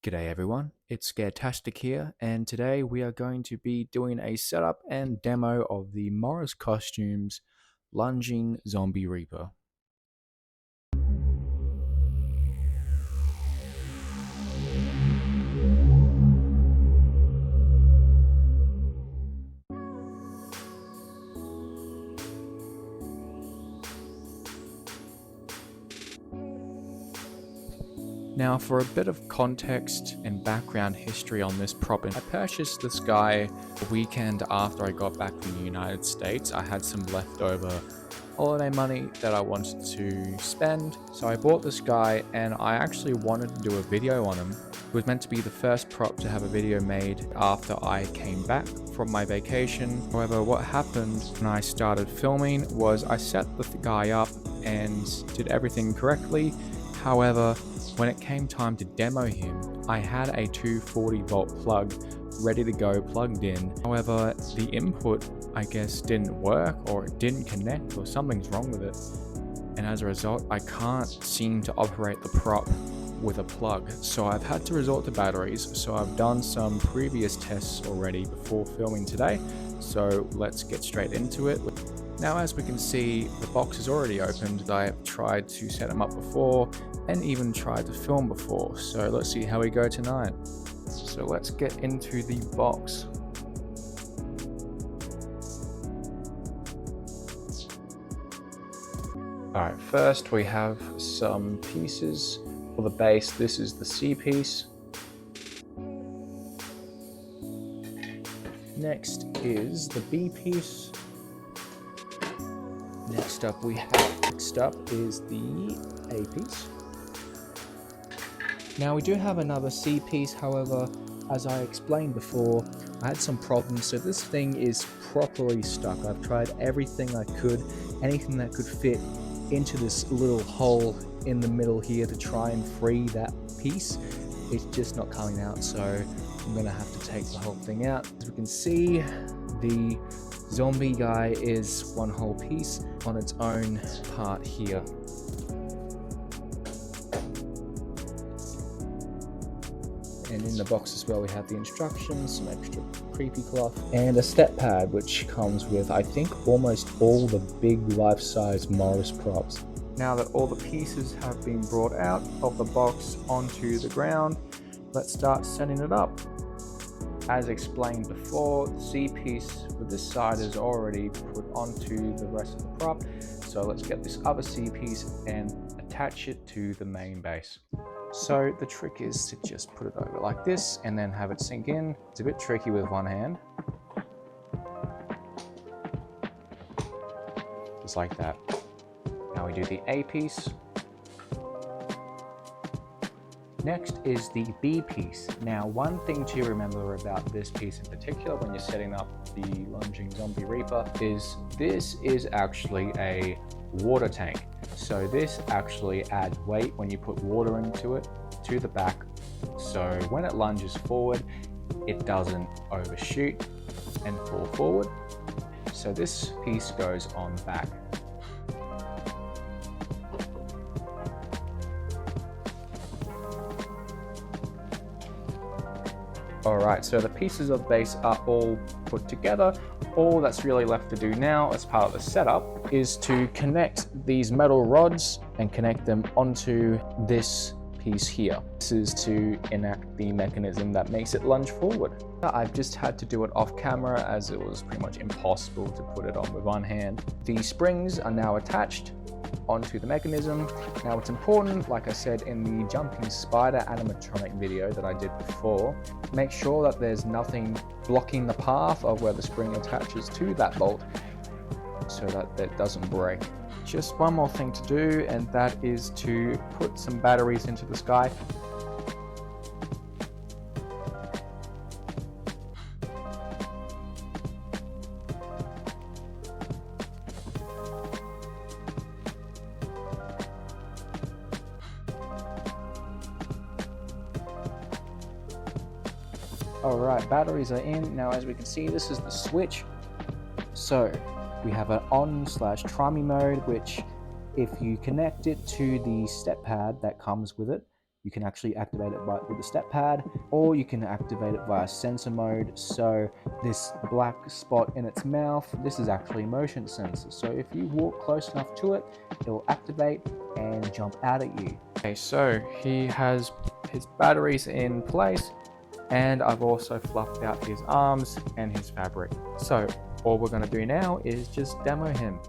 G'day everyone, it's Scaretastic here, and today we are going to be doing a setup and demo of the Morris Costumes Lunging Zombie Reaper. Now, for a bit of context and background history on this prop, I purchased this guy a weekend after I got back from the United States. I had some leftover holiday money that I wanted to spend, so I bought this guy and I actually wanted to do a video on him. It was meant to be the first prop to have a video made after I came back from my vacation. However, what happened when I started filming was I set the guy up and did everything correctly. However, when it came time to demo him, I had a 240 volt plug ready to go plugged in. However, the input, I guess, didn't work or it didn't connect or something's wrong with it. And as a result, I can't seem to operate the prop with a plug. So I've had to resort to batteries. So I've done some previous tests already before filming today. So let's get straight into it. Now, as we can see, the box is already opened. I have tried to set them up before and even tried to film before. So let's see how we go tonight. So let's get into the box. Alright, first we have some pieces for the base. This is the C piece. Next is the B piece. Next up is the A piece. Now we do have another C piece, however, as I explained before, I had some problems, so this thing is properly stuck. I've tried everything I could, anything that could fit into this little hole in the middle here to try and free that piece. It's just not coming out, so I'm gonna have to take the whole thing out. As we can see, the zombie guy is one whole piece on its own part here. And in the box as well, we have the instructions, some extra creepy cloth, and a step pad, which comes with, I think, almost all the big life-size Morris props. Now that all the pieces have been brought out of the box onto the ground, let's start setting it up. As explained before, the C piece for this side is already put onto the rest of the prop. So let's get this other C piece and attach it to the main base. So the trick is to just put it over like this and then have it sink in. It's a bit tricky with one hand. Just like that. Now we do the A piece. Next is the B piece. Now, one thing to remember about this piece in particular when you're setting up the Lunging Zombie Reaper is this is actually a water tank. So this actually adds weight when you put water into it to the back. So when it lunges forward, it doesn't overshoot and fall forward. So this piece goes on back. Alright, so the pieces of the base are all put together. All that's really left to do now as part of the setup is to connect these metal rods and connect them onto this piece here. This is to enact the mechanism that makes it lunge forward. I've just had to do it off camera as it was pretty much impossible to put it on with one hand. The springs are now attached onto the mechanism. Now it's important, like I said in the jumping spider animatronic video that I did before, make sure that there's nothing blocking the path of where the spring attaches to that bolt so that it doesn't break. Just one more thing to do, and that is to put some batteries into the sky. Alright, batteries are in. Now as we can see, this is the switch. So we have an on/trimmy mode, which if you connect it to the step pad that comes with it, You can actually activate it with the step pad, or you can activate it via sensor mode. So this black spot in its mouth, this is actually motion sensor. So if you walk close enough to it, it will activate and jump out at you. Okay, so he has his batteries in place, and I've also fluffed out his arms and his fabric. So all we're gonna do now is just demo him.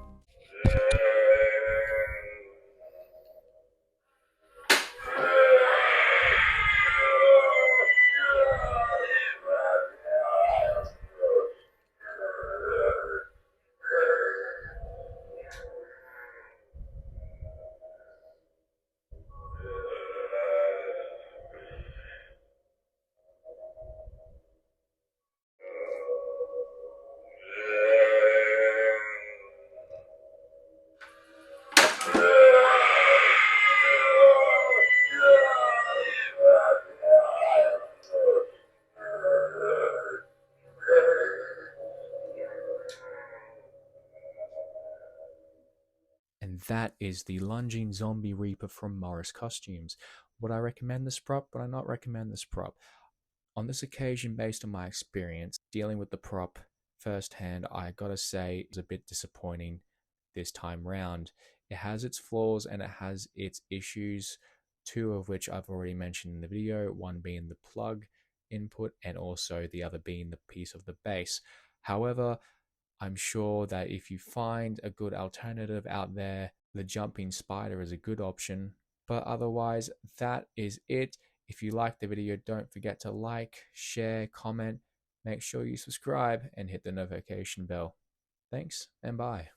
And that is the lunging zombie reaper from Morris Costumes. Would I recommend this prop? Would I not recommend this prop? On this occasion, based on my experience dealing with the prop firsthand, I gotta say it's a bit disappointing this time round. It has its flaws and it has its issues, two of which I've already mentioned in the video, one being the plug input and also the other being the piece of the base. However, I'm sure that if you find a good alternative out there, the jumping spider is a good option. But otherwise, that is it. If you like the video, don't forget to like, share, comment, make sure you subscribe, and hit the notification bell. Thanks, and bye.